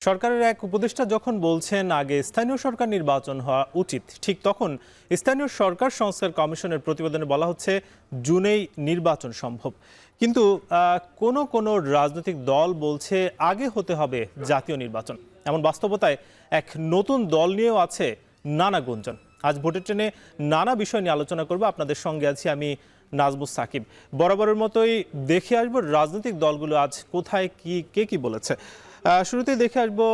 সরকারের এক উপদেষ্টা যখন বলছেন আগে স্থানীয় সরকার নির্বাচন হওয়া উচিত, ঠিক তখন স্থানীয় সরকার সংস্কার কমিশনের প্রতিবেদনে বলা হচ্ছে জুনেই নির্বাচন সম্ভব। কিন্তু কোন কোন রাজনৈতিক দল বলছে আগে হতে হবে জাতীয় নির্বাচন। এমন বাস্তবতায় এক নতুন দল নিয়েও আছে নানা গুঞ্জন। আজ ভোটের ট্রেনে নানা বিষয় নিয়ে আলোচনা করব। আপনাদের সঙ্গে আছি আমি নাজমুস সাকিব। বরাবরের মতোই দেখে আসবো রাজনৈতিক দলগুলো আজ কোথায় কে কি বলেছে। শুরুতেই দেখে আসবো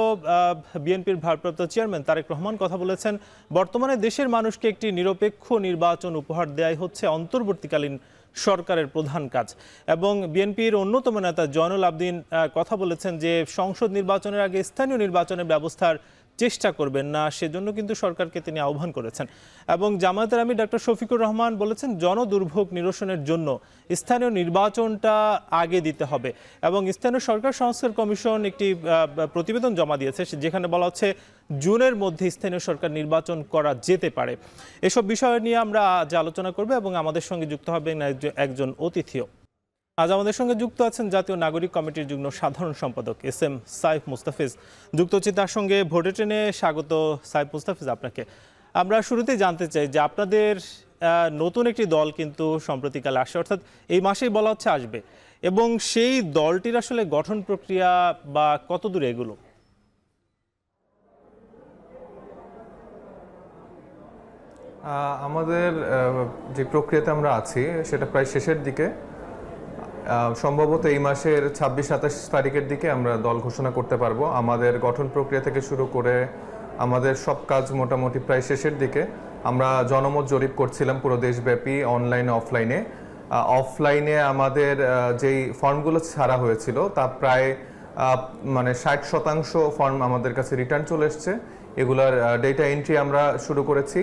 বিএনপির ভারপ্রাপ্ত চেয়ারম্যান তারেক রহমান কথা বলেছেন, বর্তমানে দেশের মানুষকে একটি নিরপেক্ষ নির্বাচন উপহার দেওয়াই হচ্ছে অন্তর্বর্তীকালীন সরকারের প্রধান কাজ। এবং বিএনপির অন্যতম নেতা জয়নুল আবদিন কথা বলেছেন যে সংসদ নির্বাচনের আগে স্থানীয় নির্বাচনের ব্যবস্থার চেষ্টা করবেন না, সেজন্য কিন্তু সরকারকে তিনি আহ্বান করেছেন। এবং জামায়াতের আমির ডক্টর শফিকুর রহমান বলেছেন জনদুর্ভোগ নিরসনের জন্য স্থানীয় নির্বাচনটা আগে দিতে হবে। এবং স্থানীয় সরকার সংস্কার কমিশন একটি প্রতিবেদন জমা দিয়েছে, যেখানে বলা হচ্ছে জুনের মধ্যে স্থানীয় সরকার নির্বাচন করা যেতে পারে। এসব বিষয় নিয়ে আমরা আজ আলোচনা করব এবং আমাদের সঙ্গে যুক্ত হবেন একজন অতিথিও। আজ আমাদের সঙ্গে যুক্ত আছেন জাতীয় নাগরিক কমিটির যুগ্ম সাধারণ সম্পাদক এস.এম. সাইফ মুস্তাফিজ। যুক্ত হচ্ছে তার সঙ্গে ভোটের ট্রেনে। স্বাগত সাইফ মুস্তাফিজ আপনাকে। আমরা শুরুতেই জানতে চাই যে আপনাদের নতুন একটি দল কিন্তু সম্প্রতিকালে আসে, অর্থাৎ এই মাসেই বলা হচ্ছে আসবে, এবং সেই দলটির আসলে গঠন প্রক্রিয়া বা কতদূর এগুলো? আমাদের যে প্রক্রিয়াতে আমরা আছি সেটা প্রায় শেষের দিকে। সম্ভবত এই মাসের 26-27 তারিখের দিকে আমরা দল ঘোষণা করতে পারবো। আমাদের গঠন প্রক্রিয়া থেকে শুরু করে আমাদের সব কাজ মোটামুটি প্রায় শেষের দিকে। আমরা জনমত জরিপ করছিলাম পুরো দেশব্যাপী, অনলাইনে অফলাইনে। অফলাইনে আমাদের যেই ফর্মগুলো ছাড়া হয়েছিল তা প্রায় 60% ফর্ম আমাদের কাছে রিটার্ন চলে এসছে। এগুলোর ডেটা এন্ট্রি আমরা শুরু করেছি,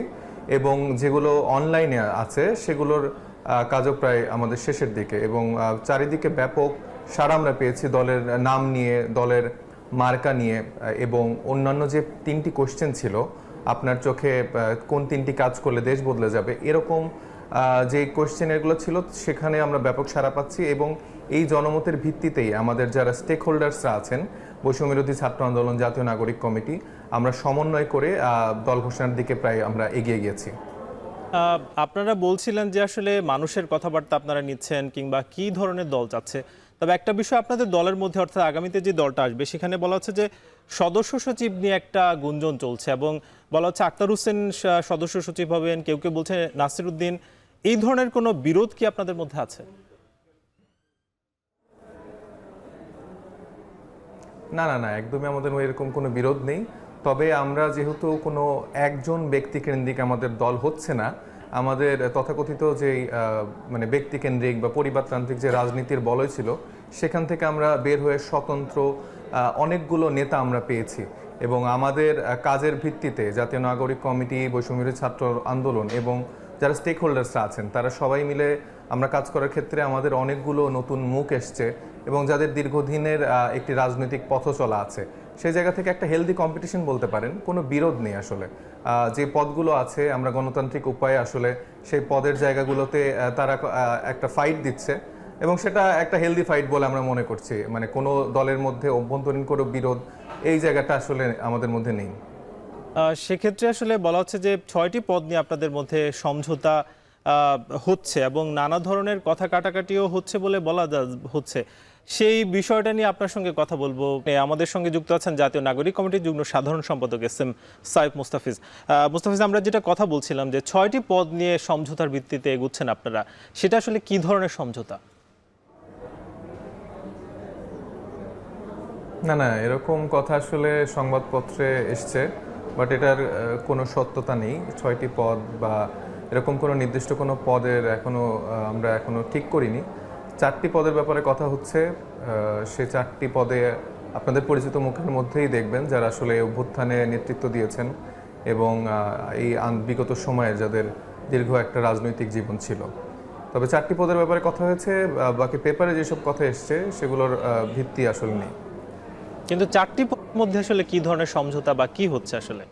এবং যেগুলো অনলাইনে আছে সেগুলোর কাজও প্রায় আমাদের শেষের দিকে। এবং চারিদিকে ব্যাপক সাড়া আমরা পেয়েছি দলের নাম নিয়ে, দলের মার্কা নিয়ে, এবং অন্যান্য যে 3টি কোশ্চেন ছিল, আপনার চোখে কোন 3টি কাজ করলে দেশ বদলে যাবে, এরকম যে কোশ্চেন এগুলো ছিল সেখানে আমরা ব্যাপক সাড়া পাচ্ছি। এবং এই জনমতের ভিত্তিতেই আমাদের যারা স্টেক হোল্ডার্সরা আছেন, বৈষম্যবিরোধী ছাত্র আন্দোলন, জাতীয় নাগরিক কমিটি, আমরা সমন্বয় করে দল ঘোষণার দিকে প্রায় আমরা এগিয়ে গিয়েছি। আপনারা বলছিলেন যে আসলে মানুষের কথাবার্তা আপনারা নিচ্ছেন কিংবা কি ধরনের দল চাচ্ছে, তবে একটা বিষয় আপনাদের দলের মধ্যে, অর্থাৎ আগামীতে যে দলটা আসবে সেখানে বলা হচ্ছে যে সদস্য সচিব নিয়ে একটা গুঞ্জন চলছে, এবং বলা হচ্ছে আক্তার হোসেন সদস্য সচিব হবেন, কেউ কেউ বলছে নাসির উদ্দিন। এই ধরনের কোনো বিরোধ কি আপনাদের মধ্যে আছে? না না না, একদমই আমাদের এরকম কোনো বিরোধ নেই। তবে আমরা যেহেতু কোনো একজন ব্যক্তিকেন্দ্রিক আমাদের দল হচ্ছে না, আমাদের তথাকথিত যেই ব্যক্তিকেন্দ্রিক বা পরিবারতান্ত্রিক যে রাজনীতির বলয় ছিল, সেখান থেকে আমরা বের হয়ে স্বতন্ত্র অনেকগুলো নেতা আমরা পেয়েছি। এবং আমাদের কাজের ভিত্তিতে জাতীয় নাগরিক কমিটি, বৈষম্যবিরোধী ছাত্র আন্দোলন এবং যারা স্টেক হোল্ডার্সরা আছেন, তারা সবাই মিলে আমরা কাজ করার ক্ষেত্রে আমাদের অনেকগুলো নতুন মুখ এসছে, এবং যাদের দীর্ঘদিনের একটি রাজনৈতিক পথ চলা আছে। সেই জায়গা থেকে একটা হেলদি কম্পিটিশন বলতে পারেন, কোনো বিরোধ নেই আসলে। যে পদগুলো আছে আমরা গণতান্ত্রিক উপায়ে আসলে সেই পদের জায়গাগুলোতে তারা একটা ফাইট দিচ্ছে, এবং সেটা একটা হেলদি ফাইট বলে আমরা মনে করছি। কোনো দলের মধ্যে অভ্যন্তরীণ কোনো বিরোধ এই জায়গাটা আসলে আমাদের মধ্যে নেই। সেক্ষেত্রে আসলে বলা হচ্ছে যে 6টি পদ নিয়ে আপনাদের মধ্যে সমঝোতা হচ্ছে, এবং নানা ধরনের কথা কাটাকাটিও হচ্ছে বলে বলা হচ্ছে। সেই বিষয়টা নিয়ে আপনার সঙ্গে কথা বলবো। আমাদের সঙ্গে যুক্ত আছেন জাতীয় নাগরিক কমিটির যুগ্ম সাধারণ সম্পাদক এস.এম. সাইফ মুস্তাফিজ। মুস্তাফিজ, আমরা যেটা কথা বলছিলাম যে 6টি পদ নিয়ে সমঝোতার ভিত্তিতে এগুচ্ছেন আপনারা, সেটা আসলে কি ধরনের সমঝোতা? না না, এরকম কথা আসলে সংবাদপত্রে এসছে, বাট এটার কোনো সত্যতা নেই। 6টি পদ বা এরকম কোনো নির্দিষ্ট কোনো পদের আমরা এখনো ঠিক করিনি। 4টি পদের ব্যাপারে কথা হচ্ছে। সেই 4টি পদে আপনাদের পরিচিত মুখের মধ্যেই দেখবেন যারা আসলে অভ্যুত্থানে নেতৃত্ব দিয়েছেন, এবং এই বিগত সময়ে যাদের দীর্ঘ একটা রাজনৈতিক জীবন ছিল। তবে 4টি পদের ব্যাপারে কথা হয়েছে, বাকি পেপারে যেসব কথা এসছে সেগুলোর ভিত্তি আসলে নেই। কিন্তু 4টি পদের মধ্যে আসলে কি ধরনের সমঝোতা বা কি হচ্ছে আসলে?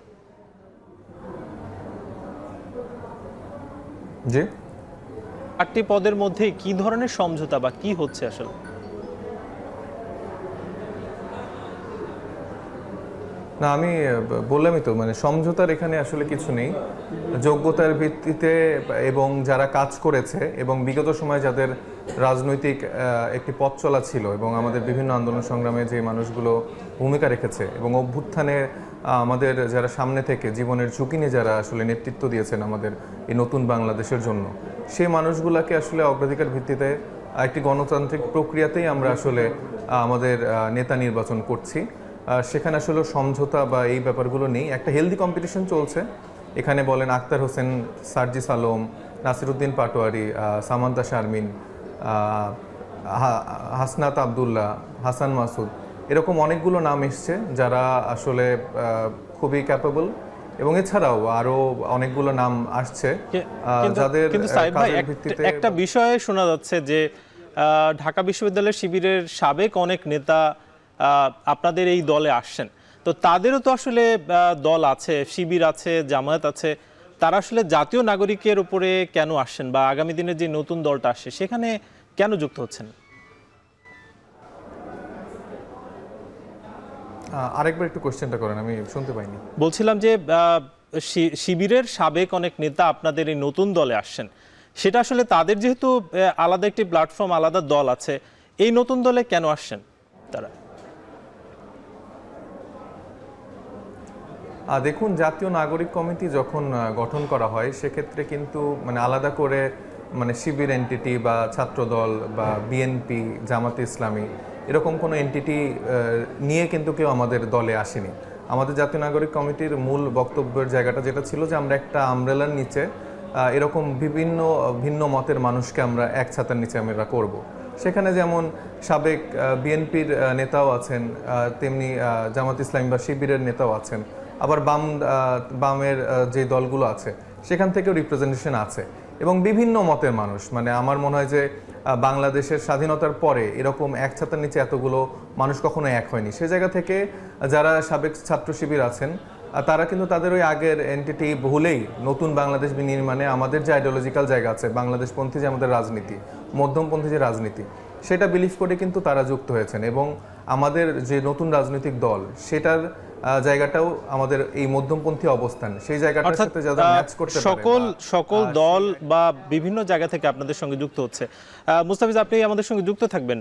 জি, 8টি পদের মধ্যে কি ধরনের সমঝোতা বা কি হচ্ছে আসলে? না, আমি বললামই তো, মানে সমঝোতার এখানে আসলে কিছু নেই। যোগ্যতার ভিত্তিতে এবং যারা কাজ করেছে এবং বিগত সময়ে যাদের রাজনৈতিক একটি পথ চলা ছিল এবং আমাদের বিভিন্ন আন্দোলন সংগ্রামে যে মানুষগুলো ভূমিকা রেখেছে এবং অভ্যুত্থানে আমাদের যারা সামনে থেকে জীবনের ঝুঁকি নিয়ে যারা আসলে নেতৃত্ব দিয়েছেন আমাদের এই নতুন বাংলাদেশের জন্য, সেই মানুষগুলোকে আসলে অগ্রাধিকার ভিত্তিতে একটি গণতান্ত্রিক প্রক্রিয়াতেই আমরা আসলে আমাদের নেতা নির্বাচন করছি। সেখানে আসলে সমঝোতা বা এই ব্যাপারগুলো নেই। একটা হেলদি কম্পিটিশন চলছে। এখানে বলেন আক্তার হোসেন, সার্জিস আলম, নাসিরউদ্দিন পাটোয়ারি, সামান্তা শারমিন, হাসনাত আবদুল্লাহ, হাসান মাসুদ, এরকম অনেকগুলো নাম এসছে যারা আসলে খুবই ক্যাপেবল, এবং এছাড়াও আরো অনেকগুলো নাম আসছে যাদের কিন্তু সাইদ ভাই, কাজের ভিত্তিতে একটা বিষয়ে শোনা যাচ্ছে যে ঢাকা বিশ্ববিদ্যালয়ের শিবিরের সাবেক অনেক নেতা আপনাদের এই দলে আসছেন, তো তাদেরও তো আসলে দল আছে, শিবির আছে, জামায়াত আছে, তারা আসলে জাতীয় নাগরিকের উপরে কেন আসছেন বা আগামী দিনের যে নতুন দলটা আসছে সেখানে কেন যুক্ত হচ্ছেন? আরেকবার একটু কোশ্চেনটা করেন, আমি শুনতে পাইনি। বলছিলাম যে শিবিরের সাবেক অনেক নেতা আপনাদের এই নতুন দলে আসছেন, সেটা আসলে তাদের যেহেতু আলাদা একটি প্ল্যাটফর্ম, আলাদা দল আছে, এই নতুন দলে কেন আসছেন তারা? দেখুন, জাতীয় নাগরিক কমিটি যখন গঠন করা হয় সেক্ষেত্রে কিন্তু মানে আলাদা করে মানে শিবির এনটিটি বা ছাত্রদল বা বিএনপি, জামাতে ইসলামী এরকম কোনো এনটিটি নিয়ে কিন্তু কেউ আমাদের দলে আসেনি। আমাদের জাতীয় নাগরিক কমিটির মূল বক্তব্যের জায়গাটা যেটা ছিল যে আমরা একটা আমব্রেলার নিচে এরকম বিভিন্ন ভিন্ন মতের মানুষকে আমরা এক ছাতার নিচে আমরা করব। সেখানে যেমন সাবেক বিএনপির নেতাও আছেন, তেমনি জামাত ইসলামী বা শিবিরের নেতাও আছেন, আবার বামের যে দলগুলো আছে সেখান থেকেও রিপ্রেজেন্টেশন আছে, এবং বিভিন্ন মতের মানুষ। মানে আমার মনে হয় যে বাংলাদেশের স্বাধীনতার পরে এরকম এক ছাতার নিচে এতগুলো মানুষ কখনো এক হয়নি। সে জায়গা থেকে যারা সাবেক ছাত্র শিবির আছেন তারা কিন্তু তাদের ওই আগের এনটিটি ভুলেই নতুন বাংলাদেশ বিনির্মাণে আমাদের যে আইডিওলজিক্যাল জায়গা আছে, বাংলাদেশপন্থী যে আমাদের রাজনীতি, মধ্যমপন্থী যে রাজনীতি, সেটা বিলিভ করে কিন্তু তারা যুক্ত হয়েছেন, এবং আমাদের যে নতুন রাজনৈতিক দল সেটার জায়গাটাও আমাদের এই মধ্যমপন্থী অবস্থান, সেই জায়গাটার সাথে যারা ম্যাচ করতে পারে সকল দল বা বিভিন্ন জায়গা থেকে আপনাদের সঙ্গে যুক্ত হচ্ছে। মুস্তাফিজ, আপনি আমাদের সঙ্গে যুক্ত থাকবেন।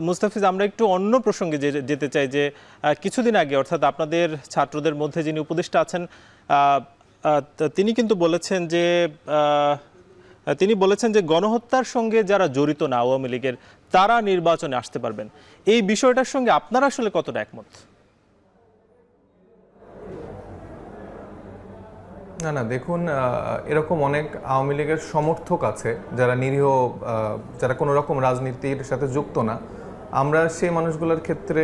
মুস্তাফিজ, আমরা একটু অন্য প্রসঙ্গে যেতে চাই যে কিছুদিন আগে, অর্থাৎ আপনাদের ছাত্রদের মধ্যে যিনি উপদেষ্টা আছেন, তিনি কিন্তু বলেছেন যে গণহত্যার সঙ্গে যারা জড়িত না আওয়ামী লীগের, তারা নির্বাচনে আসতে পারবেন। এই বিষয়টার সঙ্গে আপনারা আসলে কতটা একমত? না, দেখুন, এরকম অনেক আওয়ামী লীগের সমর্থক আছে যারা নিরীহ, যারা কোনো রকম রাজনীতির সাথে যুক্ত না। আমরা সেই মানুষগুলোর ক্ষেত্রে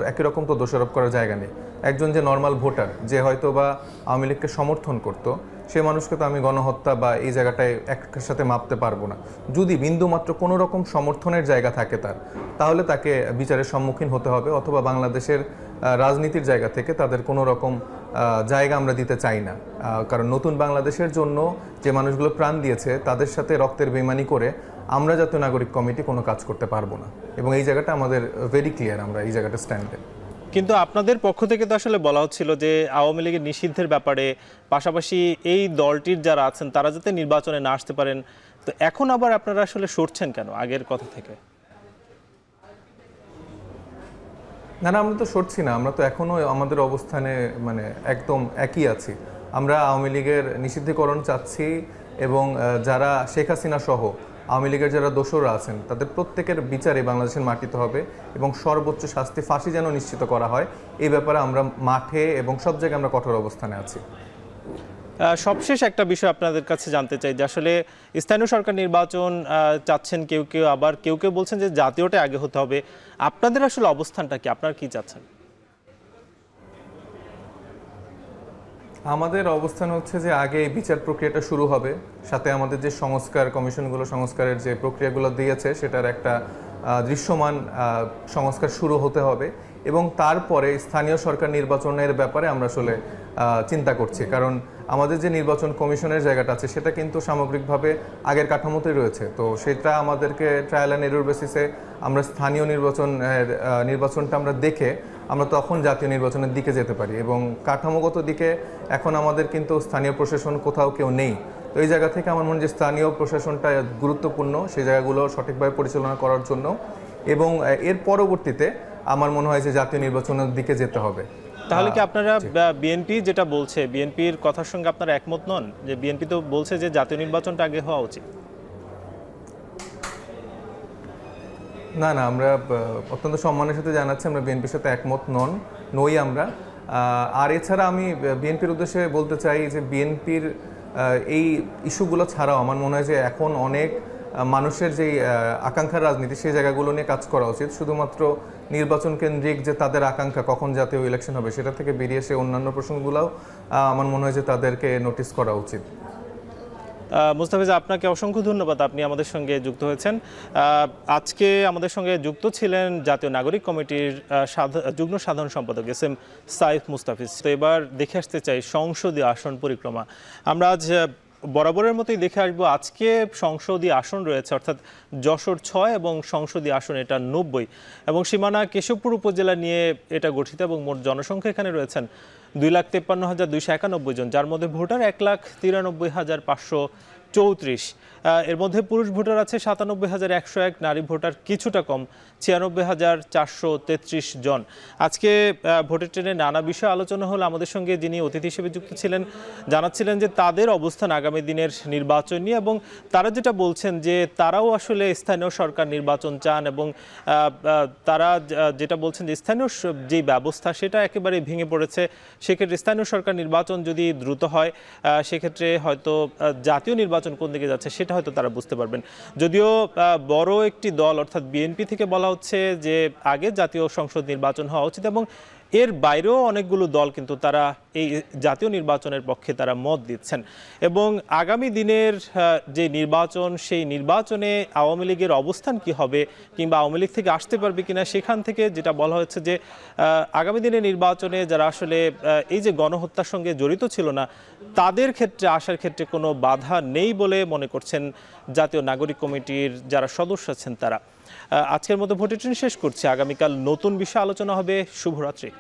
একই রকম তো দোষারোপ করার জায়গা নেই। একজন যে নর্মাল ভোটার, যে হয়তো বা আওয়ামী লীগকে সমর্থন করতো, সেই মানুষকে তো আমি গণহত্যা বা এই জায়গাটায় একের সাথে মাপতে পারবো না। যদি বিন্দুমাত্র কোনো রকম সমর্থনের জায়গা থাকে তাহলে তাকে বিচারের সম্মুখীন হতে হবে, অথবা বাংলাদেশের রাজনীতির জায়গা থেকে তাদের কোনো রকম জায়গা আমরা দিতে চাই না। কারণ নতুন বাংলাদেশের জন্য যে মানুষগুলো প্রাণ দিয়েছে তাদের সাথে রক্তের বেইমানি করে আমরা জাতীয় নাগরিক কমিটি কোনো কাজ করতে পারবো না, এবং এই জায়গাটা আমাদের ভেরি ক্লিয়ার, আমরা এই জায়গাটা স্ট্যান্ডে। কিন্তু আপনাদের পক্ষ থেকে তো আসলে বলা হচ্ছিল যে আওয়ামী লীগের নিষিদ্ধের ব্যাপারে, পাশাপাশি এই দলটির যারা আছেন তারা যাতে নির্বাচনে না আসতে পারেন, তো এখন আবার আপনারা আসলে সরছেন কেন আগের কথা থেকে? না, আমরা তো সরছি না, আমরা তো এখনো আমাদের অবস্থানে মানে একদম একই আছি। আমরা আওয়ামী লীগের নিষিদ্ধীকরণ চাচ্ছি, এবং যারা শেখ হাসিনা সহ আওয়ামী লীগের যারা দোসররা আছেন তাদের প্রত্যেকের বিচারে বাংলাদেশের মাটিতে হবে, এবং সর্বোচ্চ শাস্তি, ফাঁসি যেন নিশ্চিত করা হয়, এই ব্যাপারে আমরা মাঠে এবং সব জায়গায় আমরা কঠোর অবস্থানে আছি। সবশেষ একটা বিষয় আপনাদের কাছে জানতে চাই যে আসলে স্থানীয় সরকার নির্বাচন চাচ্ছেন কেউ কেউ, আবার কেউ কেউ বলছেন যে জাতীয়টা আগে হতে হবে। আপনাদের আসলে অবস্থানটা কি, আপনারা কি চাচ্ছেন? আমাদের অবস্থান হচ্ছে যে আগে এই বিচার প্রক্রিয়াটা শুরু হবে, সাথে আমাদের যে সংস্কার কমিশনগুলো সংস্কারের যে প্রক্রিয়াগুলো দিয়েছে সেটার একটা দৃশ্যমান সংস্কার শুরু হতে হবে, এবং তারপরে স্থানীয় সরকার নির্বাচনের ব্যাপারে আমরা আসলে চিন্তা করছি। কারণ আমাদের যে নির্বাচন কমিশনের জায়গাটা আছে সেটা কিন্তু সামগ্রিকভাবে আগের কাঠামোতেই রয়েছে, তো সেটা আমাদেরকে ট্রায়াল অ্যান্ড এরর বেসিসে আমরা স্থানীয় নির্বাচনটা আমরা দেখে আমরা তখন জাতীয় নির্বাচনের দিকে যেতে পারি। এবং কাঠামোগত দিকে এখন আমাদের কিন্তু স্থানীয় প্রশাসন কোথাও কেউ নেই। তো এই জায়গা থেকে আমার মনে হয় যে স্থানীয় প্রশাসনটা গুরুত্বপূর্ণ সেই জায়গাগুলো সঠিকভাবে পরিচালনা করার জন্য, এবং এর পরবর্তীতে আমার মনে হয় যে জাতীয় নির্বাচনের দিকে যেতে হবে। তাহলে কি আপনারা বিএনপি যেটা বলছে, বিএনপির কথার সঙ্গে আপনারা একমত নন? যে বিএনপি তো বলছে যে জাতীয় নির্বাচনটা আগে হওয়া উচিত। না না, আমরা অত্যন্ত সম্মানের সাথে জানাচ্ছি আমরা বিএনপির সাথে একমত নই আমরা। আর এছাড়া আমি বিএনপির উদ্দেশ্যে বলতে চাই যে বিএনপির এই ইস্যুগুলো ছাড়াও আমার মনে হয় যে এখন অনেক মানুষের যেই আকাঙ্ক্ষার রাজনীতি সেই জায়গাগুলো নিয়ে কাজ করা উচিত। শুধুমাত্র নির্বাচন কেন্দ্রিক যে তাদের আকাঙ্ক্ষা কখন জাতীয় ইলেকশন হবে সেটা থেকে বেরিয়ে এসে অন্যান্য প্রসঙ্গগুলোও আমার মনে হয় যে তাদেরকে নোটিস করা উচিত। মুস্তাফিজ, আপনাকে অসংখ্য ধন্যবাদ, আপনি আমাদের সঙ্গে যুক্ত হয়েছেন। আজকে আমাদের সঙ্গে যুক্ত ছিলেন জাতীয় নাগরিক কমিটির যুগ্ম সাধারণ সম্পাদক এস.এম. সাইফ মুস্তাফিজ। তো এবার দেখে আসতে চাই সংসদীয় আসন পরিক্রমা। আমরা আজ বরাবরের মতোই দেখে আসবো। আজকে সংসদীয় আসন রয়েছে, অর্থাৎ যশোর 6 এবং সংসদীয় আসন এটা 90 এবং সীমানা কেশবপুর উপজেলা নিয়ে এটা গঠিত এবং মোট জনসংখ্যা এখানে রয়েছেন 2,53,291 জন, যার মধ্যে ভোটার 1,93,534। এর মধ্যে পুরুষ ভোটার আছে 97,101, নারী ভোটার কিছুটা কম 96,433 জন। আজকে ভোটের ট্রেনে নানা বিষয়ে আলোচনা হলো। আমাদের সঙ্গে যিনি অতিথি হিসেবে যুক্ত ছিলেন জানাচ্ছিলেন যে তাদের অবস্থান আগামী দিনের নির্বাচন নিয়ে, এবং তারা যেটা বলছেন যে তারাও আসলে স্থানীয় সরকার নির্বাচন চান, এবং তারা যেটা বলছেন যে স্থানীয় যে ব্যবস্থা সেটা একেবারে ভেঙে পড়েছে। সেক্ষেত্রে স্থানীয় সরকার নির্বাচন যদি দ্রুত হয় সেক্ষেত্রে হয়তো জাতীয় নির্বাচন কোন দিকে যাচ্ছে সেটা হয়তো তারা বুঝতে পারবেন। যদিও বড় একটি দল অর্থাৎ বিএনপি থেকে বলা হচ্ছে যে আগে জাতীয় সংসদ নির্বাচন হওয়া উচিত, এবং এর বাইরেও অনেকগুলো দল কিন্তু তারা এই জাতীয় নির্বাচনের পক্ষে তারা মত দিচ্ছেন। এবং আগামী দিনের যে নির্বাচন সেই নির্বাচনে আওয়ামী লীগের অবস্থান কি হবে, কিংবা আওয়ামী লীগ থেকে আসতে পারবে কিনা, সেখান থেকে যেটা বলা হচ্ছে যে আগামী দিনের নির্বাচনে যারা আসলে এই যে গণহত্যার সঙ্গে জড়িত ছিল না তাদের ক্ষেত্রে আসার ক্ষেত্রে কোনো বাধা নেই বলে মনে করছেন জাতীয় নাগরিক কমিটির যারা সদস্য আছেন তারা। আজকের মতো ভোটের ট্রেন শেষ করছে। আগামীকাল নতুন বিষয়ে আলোচনা হবে। শুভরাত্রি।